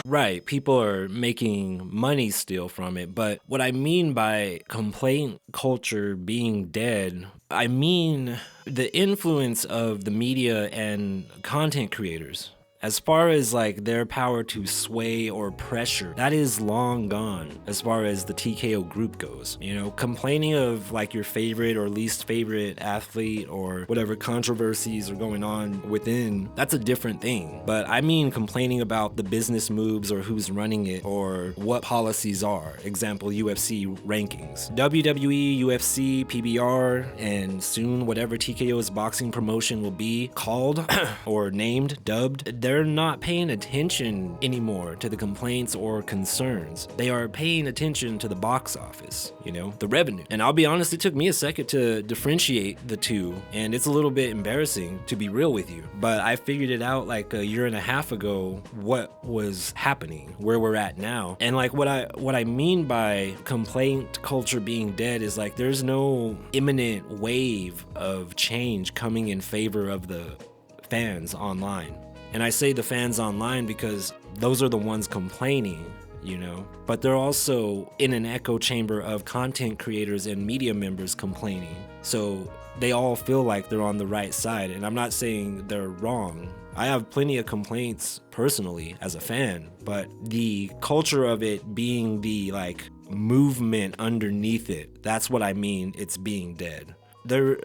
Right, people are making money still from it, but what I mean by complaint culture being dead, I mean the influence of the media and content creators. As far as like their power to sway or pressure, that is long gone as far as the TKO group goes. You know, complaining of like your favorite or least favorite athlete or whatever controversies are going on within, that's a different thing. But I mean complaining about the business moves or who's running it or what policies are. Example, UFC rankings. WWE, UFC, PBR, and soon whatever TKO's boxing promotion will be called or named, dubbed, they're not paying attention anymore to the complaints or concerns. They are paying attention to the box office, you know, the revenue. And I'll be honest, it took me a second to differentiate the two, and it's a little bit embarrassing to be real with you. But I figured it out like a year and a half ago what was happening, where we're at now. And like what I mean by complaint culture being dead is like there's no imminent wave of change coming in favor of the fans online. And I say the fans online because those are the ones complaining, you know, but they're also in an echo chamber of content creators and media members complaining. So they all feel like they're on the right side. And I'm not saying they're wrong. I have plenty of complaints personally as a fan, but the culture of it being the like movement underneath it, that's what I mean. It's being dead. There,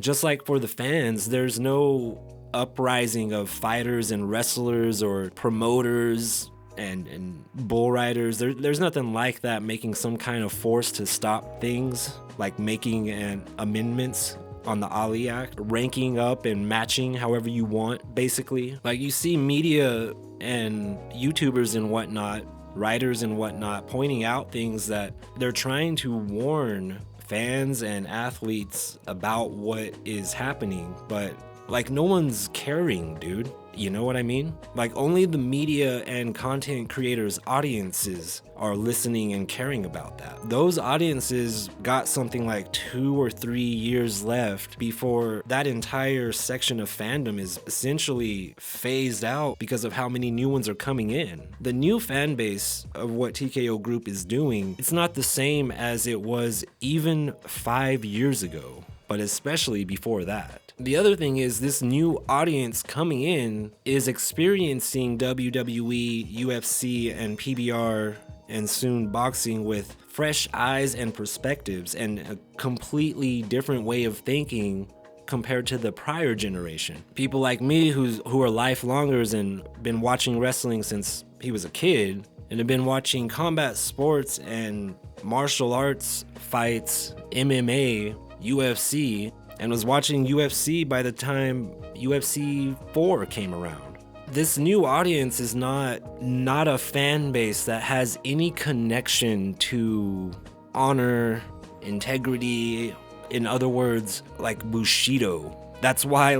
just like for the fans, there's no uprising of fighters and wrestlers or promoters and bull riders. There's nothing like that making some kind of force to stop things, like making an amendments on the Ali Act, ranking up and matching however you want, basically. Like you see media and YouTubers and whatnot, writers and whatnot, pointing out things that they're trying to warn fans and athletes about what is happening, but like no one's caring, dude. You know what I mean? Like only the media and content creators' audiences are listening and caring about that. Those audiences got something like 2 or 3 years left before that entire section of fandom is essentially phased out because of how many new ones are coming in. The new fan base of what TKO Group is doing, it's not the same as it was even 5 years ago, but especially before that. The other thing is this new audience coming in is experiencing WWE, UFC, and PBR, and soon boxing with fresh eyes and perspectives and a completely different way of thinking compared to the prior generation. People like me who are lifelongers and been watching wrestling since he was a kid and have been watching combat sports and martial arts fights, MMA, UFC, and was watching UFC by the time UFC 4 came around. This new audience is not a fan base that has any connection to honor, integrity, in other words, like Bushido. That's why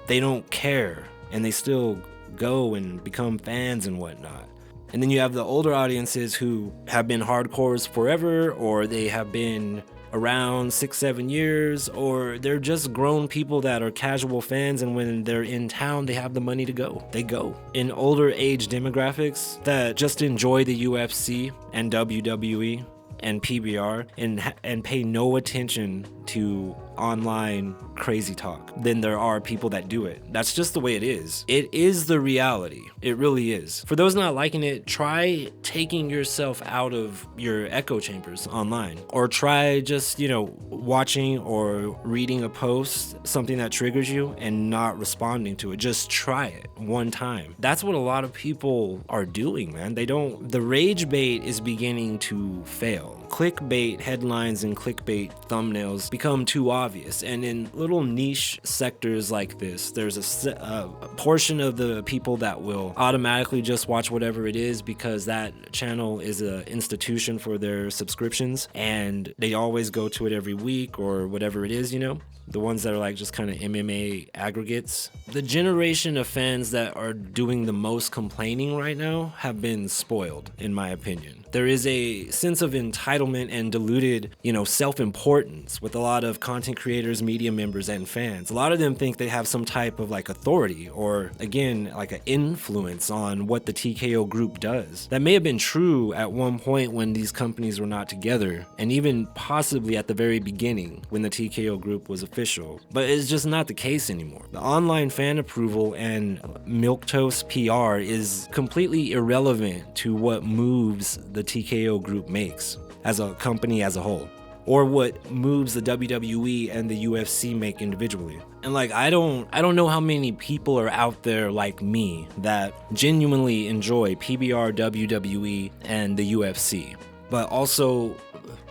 they don't care and they still go and become fans and whatnot. And then you have the older audiences who have been hardcores forever, or they have been around 6-7 years, or they're just grown people that are casual fans, and when they're in town they have the money to go. They go. In older age demographics that just enjoy the UFC and WWE and PBR and pay no attention to online crazy talk, then there are people that do it. That's just the way it is. It is the reality. It really is. For those not liking it, try taking yourself out of your echo chambers online, or try just, watching or reading a post, something that triggers you, and not responding to it. Just try it one time. That's what a lot of people are doing, man. The rage bait is beginning to fail. Clickbait headlines and clickbait thumbnails become too obvious, and in little niche sectors like this, there's a portion of the people that will automatically just watch whatever it is because that channel is an institution for their subscriptions, and they always go to it every week or whatever it is, the ones that are like just kind of MMA aggregates. The generation of fans that are doing the most complaining right now have been spoiled, in my opinion. There is a sense of entitlement entitlement and diluted, self-importance with a lot of content creators, media members, and fans. A lot of them think they have some type of like authority or, again, like an influence on what the TKO group does. That may have been true at one point when these companies were not together, and even possibly at the very beginning when the TKO group was official, but it's just not the case anymore. The online fan approval and milquetoast PR is completely irrelevant to what moves the TKO group makes as a company as a whole, or what moves the WWE and the UFC make individually. And like, I don't know how many people are out there like me that genuinely enjoy PBR, WWE, and the UFC, but also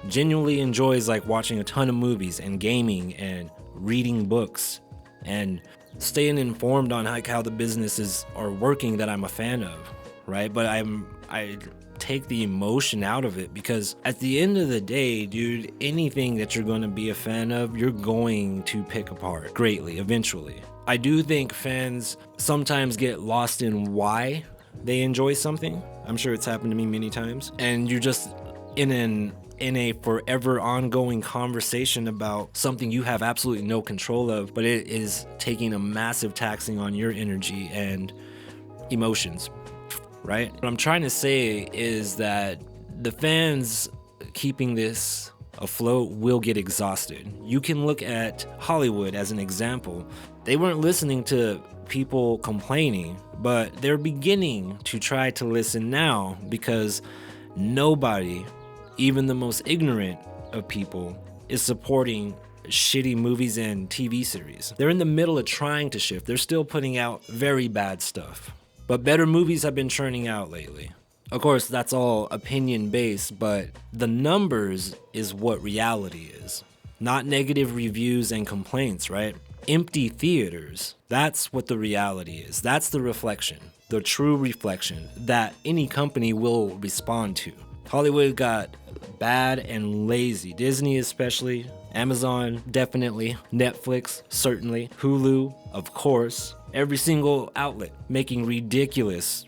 genuinely enjoys like watching a ton of movies and gaming and reading books and staying informed on like how the businesses are working that I'm a fan of, right? But I take the emotion out of it, because at the end of the day, dude, anything that you're going to be a fan of, you're going to pick apart greatly eventually. I do think fans sometimes get lost in why they enjoy something. I'm sure it's happened to me many times, and you're just in a forever ongoing conversation about something you have absolutely no control of, but it is taking a massive taxing on your energy and emotions, right? What I'm trying to say is that the fans keeping this afloat will get exhausted. You can look at Hollywood as an example. They weren't listening to people complaining, but they're beginning to try to listen now, because nobody, even the most ignorant of people, is supporting shitty movies and TV series. They're in the middle of trying to shift. They're still putting out very bad stuff, but better movies have been churning out lately. Of course, that's all opinion based, but the numbers is what reality is, not negative reviews and complaints, right? Empty theaters, that's what the reality is. That's the reflection, the true reflection that any company will respond to. Hollywood got bad and lazy. Disney especially, Amazon definitely, Netflix certainly, Hulu of course. Every single outlet making ridiculous,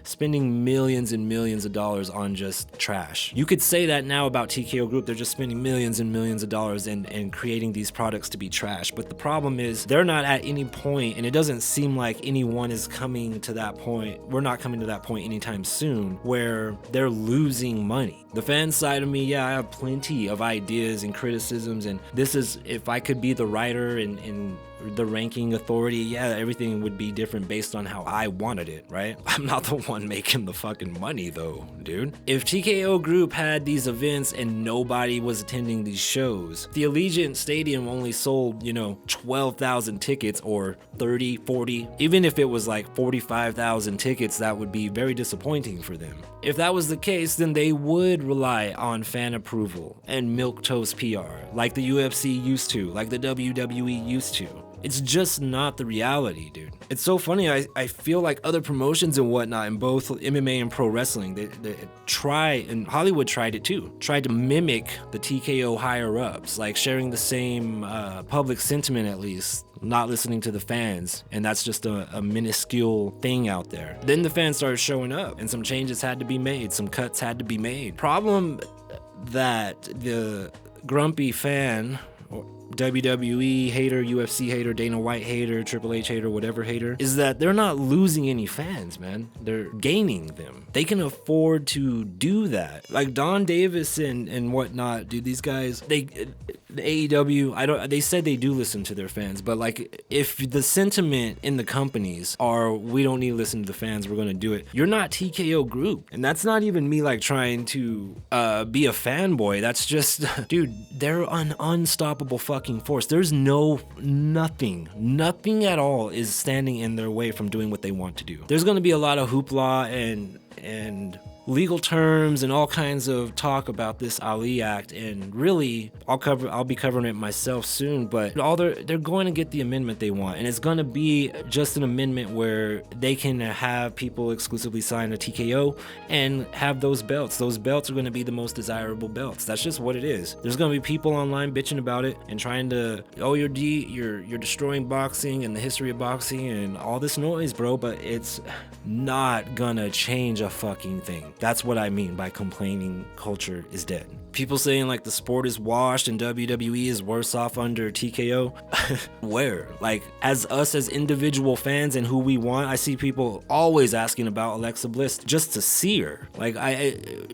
spending millions and millions of dollars on just trash. You could say that now about TKO Group. They're just spending millions and millions of dollars and creating these products to be trash. But the problem is they're not at any point, and it doesn't seem like anyone is coming to that point. We're not coming to that point anytime soon where they're losing money. The fan side of me, yeah, I have plenty of ideas and criticisms, and this is, if I could be the writer and the ranking authority, yeah, everything would be different based on how I wanted it, right? I'm not the one making the fucking money though, dude. If TKO Group had these events and nobody was attending these shows, the Allegiant Stadium only sold, 12,000 tickets, or 30, 40, even if it was like 45,000 tickets, that would be very disappointing for them. If that was the case, then they would rely on fan approval and milquetoast PR, like the UFC used to, like the WWE used to. It's just not the reality, dude. It's so funny. I feel like other promotions and whatnot in both MMA and pro wrestling, they try, and Hollywood tried it too, tried to mimic the TKO higher ups, like sharing the same public sentiment, at least, not listening to the fans, and that's just a minuscule thing out there. Then the fans started showing up, and some changes had to be made, some cuts had to be made. Problem that the grumpy fan, WWE hater, UFC hater, Dana White hater, Triple H hater, whatever hater, is that they're not losing any fans, man. They're gaining them. They can afford to do that. Like Don Davis and whatnot, dude, these guys, the AEW, they said they do listen to their fans, but like, if the sentiment in the companies are, we don't need to listen to the fans, we're gonna do it, you're not TKO Group. And that's not even me like trying to be a fanboy. That's just, dude, they're an unstoppable fucking force. There's nothing at all is standing in their way from doing what they want to do. There's gonna be a lot of hoopla and legal terms and all kinds of talk about this Ali Act, and really I'll be covering it myself soon, but they're going to get the amendment they want, and it's going to be just an amendment where they can have people exclusively sign a TKO and have those belts. Those belts are going to be the most desirable belts. That's just what it is. There's going to be people online bitching about it and trying to, oh, you're destroying boxing and the history of boxing and all this noise, bro, but it's not gonna change a fucking thing. That's what I mean by complaining culture is dead. People saying like the sport is washed and WWE is worse off under TKO. Where? Like, as us as individual fans and who we want, I see people always asking about Alexa Bliss just to see her. Like,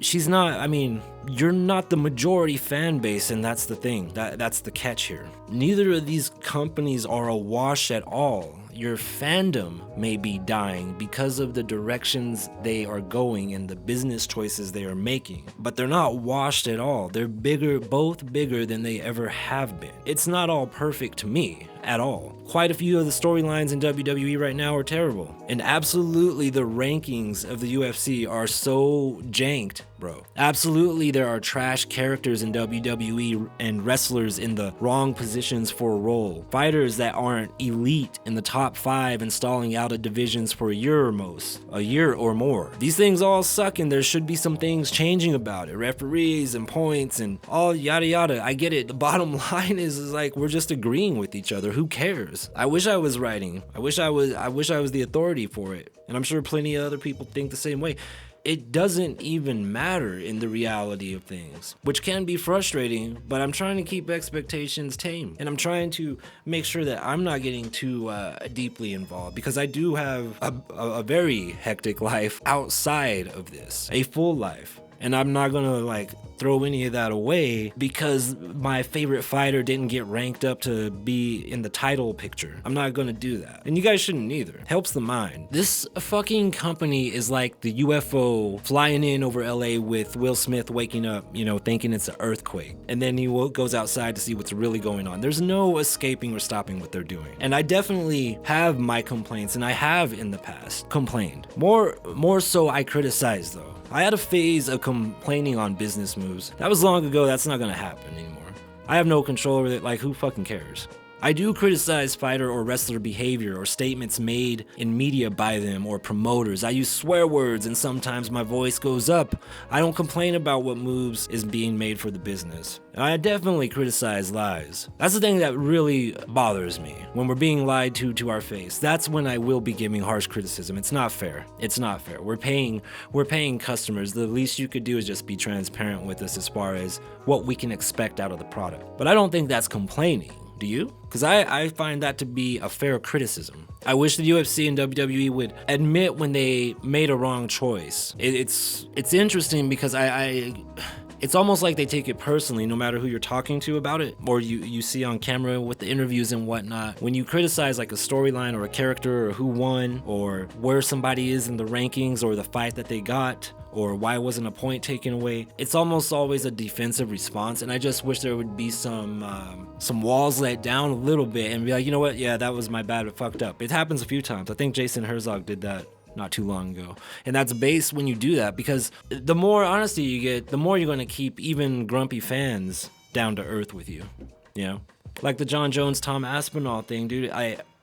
she's not, I mean, you're not the majority fan base, and that's the thing. That's the catch here. Neither of these companies are a wash at all. Your fandom may be dying because of the directions they are going and the business choices they are making, but they're not washed at all. They're bigger, both bigger than they ever have been. It's not all perfect to me at all. Quite a few of the storylines in WWE right now are terrible. And absolutely the rankings of the UFC are so janked, bro. Absolutely there are trash characters in WWE and wrestlers in the wrong positions for a role. Fighters that aren't elite in the top 5 and stalling out of divisions for a year or more. These things all suck, and there should be some things changing about it. Referees and points and all yada yada. I get it. The bottom line is like we're just agreeing with each other. Who cares? I wish I was writing. I wish I was the authority for it. And I'm sure plenty of other people think the same way. It doesn't even matter in the reality of things, which can be frustrating, but I'm trying to keep expectations tame. And I'm trying to make sure that I'm not getting too deeply involved, because I do have a very hectic life outside of this, a full life. And I'm not gonna like throw any of that away because my favorite fighter didn't get ranked up to be in the title picture. I'm not gonna do that. And you guys shouldn't either. Helps the mind. This fucking company is like the UFO flying in over LA with Will Smith waking up, thinking it's an earthquake. And then he goes outside to see what's really going on. There's no escaping or stopping what they're doing. And I definitely have my complaints, and I have in the past complained. More so I criticize though. I had a phase of complaining on business moves. That was long ago. That's not gonna happen anymore. I have no control over it. Like, who fucking cares? I do criticize fighter or wrestler behavior or statements made in media by them or promoters. I use swear words and sometimes my voice goes up. I don't complain about what moves is being made for the business. And I definitely criticize lies. That's the thing that really bothers me. When we're being lied to our face, that's when I will be giving harsh criticism. It's not fair. It's not fair. We're paying customers. The least you could do is just be transparent with us as far as what we can expect out of the product. But I don't think that's complaining. Do you? Because I find that to be a fair criticism. I wish the UFC and WWE would admit when they made a wrong choice. It's interesting because it's almost like they take it personally no matter who you're talking to about it, or you see on camera with the interviews and whatnot. When you criticize like a storyline or a character or who won or where somebody is in the rankings or the fight that they got, or why wasn't a point taken away, it's almost always a defensive response. And I just wish there would be some walls let down a little bit and be like, you know what, yeah, that was my bad, it fucked up. It happens a few times. I think Jason Herzog did that not too long ago. And that's based when you do that, because the more honesty you get, the more you're going to keep even grumpy fans down to earth with you, Like the John Jones, Tom Aspinall thing, dude,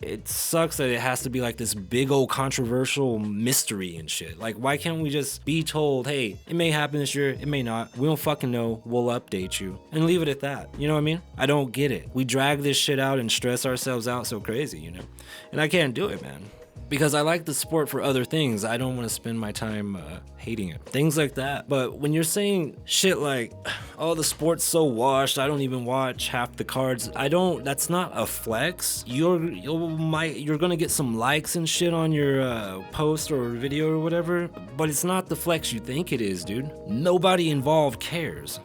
it sucks that it has to be like this big old controversial mystery and shit. Like, why can't we just be told, hey, it may happen this year, it may not, we don't fucking know, we'll update you, and leave it at that, you know what I mean? I don't get it. We drag this shit out and stress ourselves out so crazy, And I can't do it, man. Because I like the sport for other things. I don't want to spend my time hating it. Things like that. But when you're saying shit like, oh, the sport's so washed, I don't even watch half the cards. That's not a flex. You're gonna get some likes and shit on your post or video or whatever, but it's not the flex you think it is, dude. Nobody involved cares,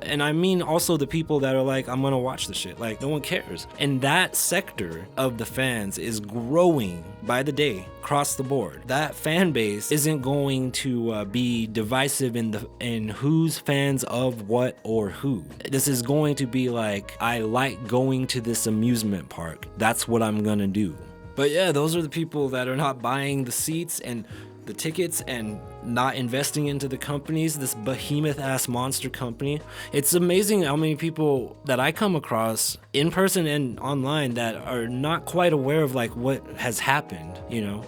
And I mean also the people that are like, I'm gonna watch the shit. Like, no one cares. And that sector of the fans is growing by the day across the board. That fan base isn't going to be divisive in who's fans of what or who. This is going to be like, I like going to this amusement park. That's what I'm gonna do. But yeah, those are the people that are not buying the seats and the tickets and not investing into the companies, this behemoth ass monster company. It's amazing how many people that I come across in person and online that are not quite aware of like what has happened,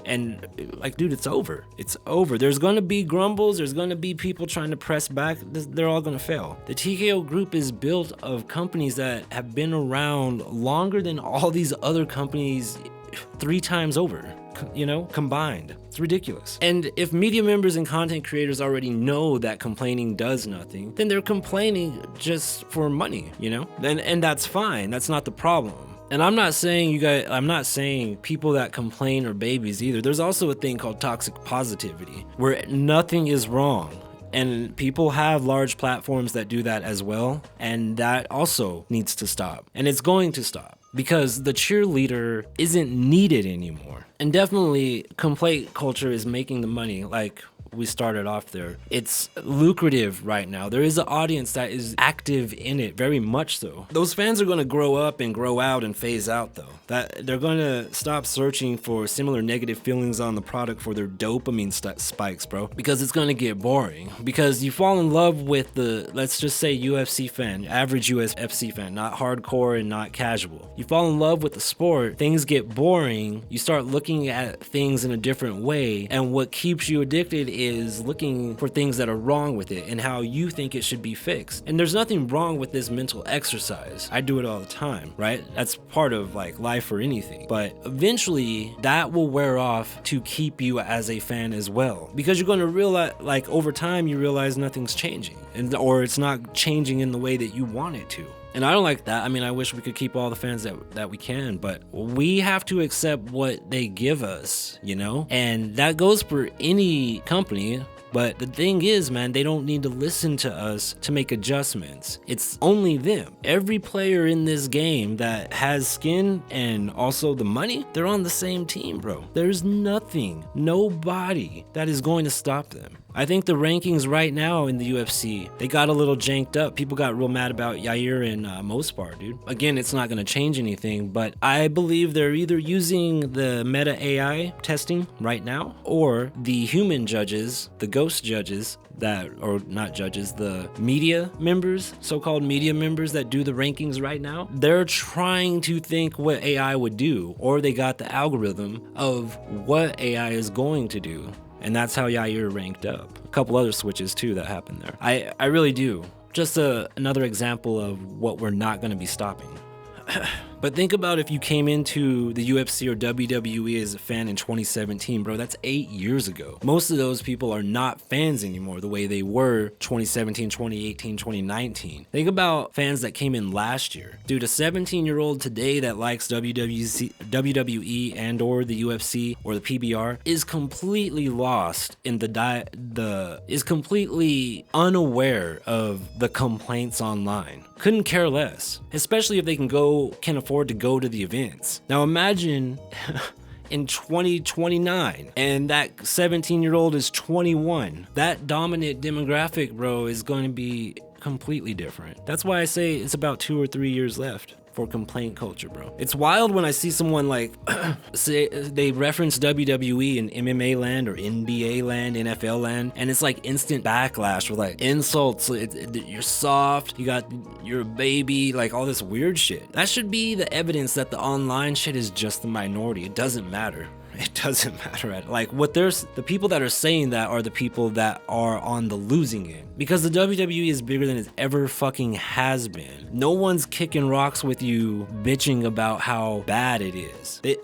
and like, dude, it's over. There's going to be grumbles. There's going to be people trying to press back. They're all going to fail. The TKO group is built of companies that have been around longer than all these other companies 3 times over. combined. It's ridiculous. And if media members and content creators already know that complaining does nothing, then they're complaining just for money, and that's fine. That's not the problem. And I'm not saying people that complain are babies either. There's also a thing called toxic positivity, where nothing is wrong. And people have large platforms that do that as well. And that also needs to stop. And it's going to stop because the cheerleader isn't needed anymore. And definitely complaint culture is making the money, like we started off there. It's lucrative right now. There is an audience that is active in it, very much so. Those fans are going to grow up and grow out and phase out, though. That they're going to stop searching for similar negative feelings on the product for their dopamine spikes, bro, because it's going to get boring. Because you fall in love with the, let's just say, UFC fan, average UFC fan, not hardcore and not casual. You fall in love with the sport, things get boring, you start looking at things in a different way, and what keeps you addicted is looking for things that are wrong with it and how you think it should be fixed. And there's nothing wrong with this mental exercise. I do it all the time, right? That's part of like life or anything. But eventually that will wear off to keep you as a fan as well. Because you're going to realize, like over time, you realize nothing's changing or it's not changing in the way that you want it to. And I don't like that. I mean, I wish we could keep all the fans that we can, but we have to accept what they give us, And that goes for any company. But the thing is, man, they don't need to listen to us to make adjustments. It's only them. Every player in this game that has skin and also the money, they're on the same team, bro. There's nobody that is going to stop them. I think the rankings right now in the UFC, they got a little janked up. People got real mad about Yair and Mospar, dude. Again, it's not going to change anything, but I believe they're either using the meta AI testing right now or the human judges, the ghost judges, the media members, so-called media members that do the rankings right now. They're trying to think what AI would do, or they got the algorithm of what AI is going to do. And that's how Yair ranked up. A couple other switches too that happened there. I really do. Just another example of what we're not going to be stopping. But think about if you came into the UFC or WWE as a fan in 2017, bro, that's 8 years ago. Most of those people are not fans anymore the way they were 2017, 2018, 2019. Think about fans that came in last year. Dude, a 17-year-old today that likes WWE and or the UFC or the PBR is completely lost in is completely unaware of the complaints online. Couldn't care less, especially if they can afford to go to the events. Now imagine in 2029 and that 17-year-old is 21. That dominant demographic, bro, is going to be completely different. That's why I say it's about 2 or 3 years left for complaint culture, bro. It's wild when I see someone like say they reference WWE in MMA land or NBA land, NFL land, and it's like instant backlash with like insults. You're soft, you're a baby, like all this weird shit. That should be the evidence that the online shit is just the minority. It doesn't matter. It doesn't matter. The people that are saying that are the people that are on the losing end. Because the WWE is bigger than it ever fucking has been. No one's kicking rocks with you bitching about how bad it is. The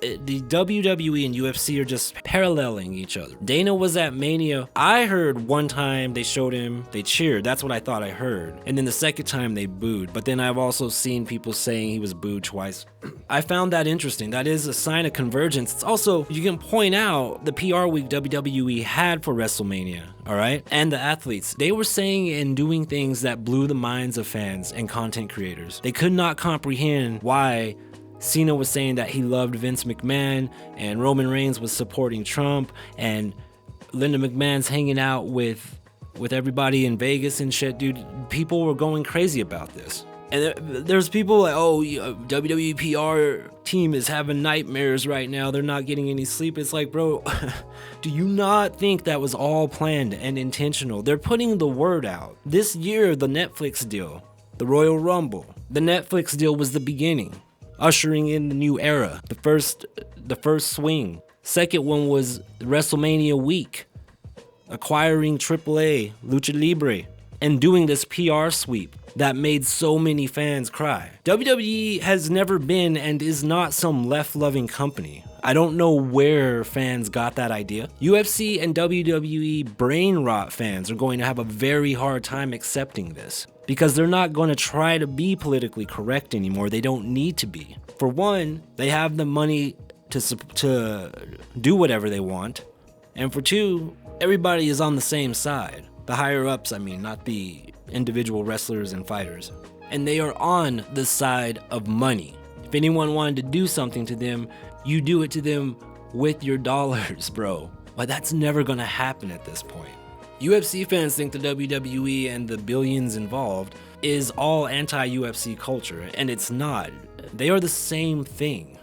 WWE and UFC are just paralleling each other. Dana was at Mania. I heard one time they showed him, they cheered. That's what I thought I heard. And then the second time they booed. But then I've also seen people saying he was booed twice. I found that interesting. That is a sign of convergence. It's also, you can point out the PR week WWE had for WrestleMania, all right? And the athletes. They were saying and doing things that blew the minds of fans and content creators. They could not comprehend why Cena was saying that he loved Vince McMahon and Roman Reigns was supporting Trump and Linda McMahon's hanging out with everybody in Vegas and shit, dude. People were going crazy about this. And there's people like, oh, WWE PR team is having nightmares right now. They're not getting any sleep. It's like, bro, do you not think that was all planned and intentional? They're putting the word out. This year, the Netflix deal, the Royal Rumble, the Netflix deal was the beginning, ushering in the new era, the first swing. Second one was WrestleMania week, acquiring AAA, Lucha Libre, and doing this PR sweep that made so many fans cry. WWE has never been and is not some left-loving company, I don't know where fans got that idea. UFC and WWE brain rot fans are going to have a very hard time accepting this because they're not going to try to be politically correct anymore. They don't need to be. For one, they have the money to do whatever they want. And for two, everybody is on the same side. The higher ups, I mean, not the individual wrestlers and fighters. And they are on the side of money. If anyone wanted to do something to them, you do it to them with your dollars, bro. But that's never gonna happen at this point. UFC fans think the WWE and the billions involved is all anti-UFC culture, and it's not. They are the same thing,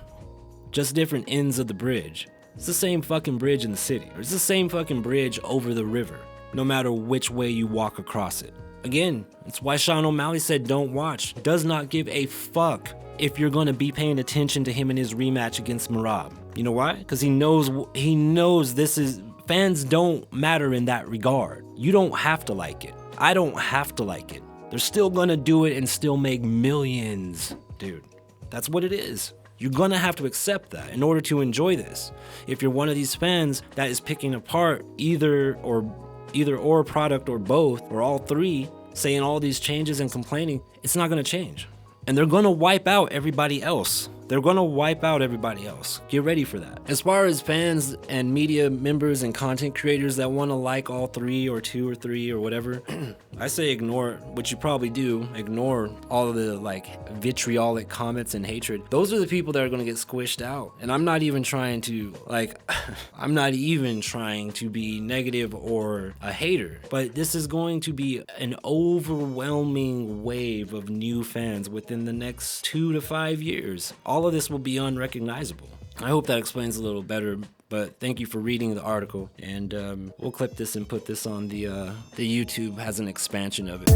just different ends of the bridge. It's the same fucking bridge in the city. It's the same fucking bridge over the river, no matter which way you walk across it. Again, it's why Sean O'Malley said don't watch. Does not give a fuck if you're gonna be paying attention to him in his rematch against Merab. You know why? Because he knows this is, fans don't matter in that regard. You don't have to like it. I don't have to like it. They're still gonna do it and still make millions, dude. That's what it is. You're gonna have to accept that in order to enjoy this. If you're one of these fans that is picking apart either or product or both or all three, saying all these changes and complaining, it's not gonna change. And they're gonna wipe out everybody else. They're gonna wipe out everybody else. Get ready for that. As far as fans and media members and content creators that wanna like all three or two or three or whatever, I say ignore, which you probably do, ignore all of the like vitriolic comments and hatred. Those are the people that are gonna get squished out. And I'm not even trying to be negative or a hater, but this is going to be an overwhelming wave of new fans within the next 2 to 5 years. All of this will be unrecognizable. I hope that explains a little better, but thank you for reading the article, and we'll clip this and put this on the YouTube has an expansion of it.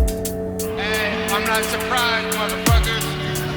Hey, I'm not surprised, motherfuckers.